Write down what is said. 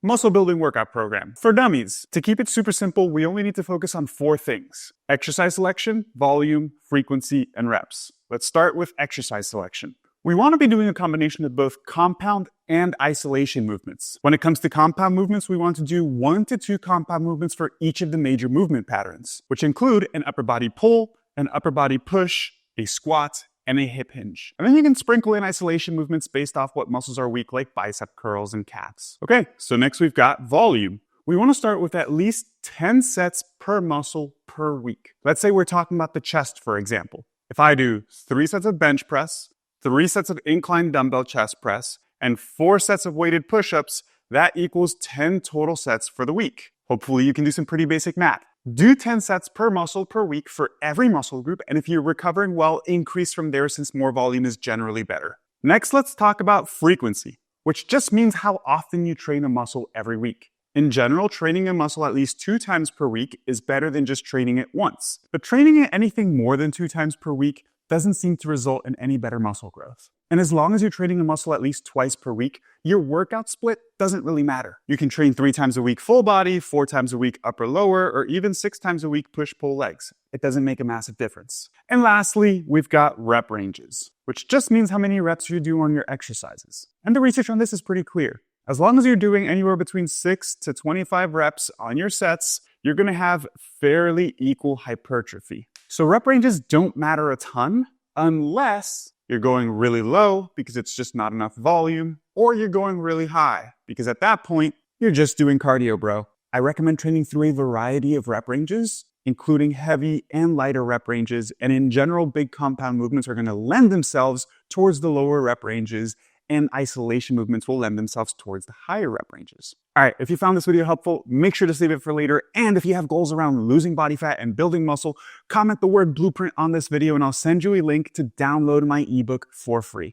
Muscle building workout program for dummies. To keep it super simple, we only need to focus on 4 things: exercise selection, volume, frequency, and reps. Let's start with exercise selection. We want to be doing a combination of both compound and isolation movements. When it comes to compound movements, we want to do 1 to 2 compound movements for each of the major movement patterns, which include an upper body pull, an upper body push, a squat, and a hip hinge. And then you can sprinkle in isolation movements based off what muscles are weak, like bicep curls and calves. Okay, so next we've got volume. We want to start with at least 10 sets per muscle per week. Let's say we're talking about the chest, for example. If I do 3 sets of bench press, 3 sets of incline dumbbell chest press, and 4 sets of weighted push-ups, that equals 10 total sets for the week. Hopefully you can do some pretty basic math. Do 10 sets per muscle per week for every muscle group, and if you're recovering well, increase from there since more volume is generally better. Next, let's talk about frequency, which just means how often you train a muscle every week. In general, training a muscle at least 2 times per week is better than just training it once. But training it anything more than 2 times per week doesn't seem to result in any better muscle growth. And as long as you're training a muscle at least twice per week, your workout split doesn't really matter. You can train 3 times a week full body, 4 times a week upper lower, or even 6 times a week push-pull legs. It doesn't make a massive difference. And lastly, we've got rep ranges, which just means how many reps you do on your exercises. And the research on this is pretty clear. As long as you're doing anywhere between 6 to 25 reps on your sets, you're going to have fairly equal hypertrophy. So rep ranges don't matter a ton unless you're going really low because it's just not enough volume, or you're going really high because at that point, you're just doing cardio, bro. I recommend training through a variety of rep ranges, including heavy and lighter rep ranges, and in general, big compound movements are going to lend themselves towards the lower rep ranges, and isolation movements will lend themselves towards the higher rep ranges. All right, if you found this video helpful, make sure to save it for later. And if you have goals around losing body fat and building muscle, comment the word blueprint on this video and I'll send you a link to download my ebook for free.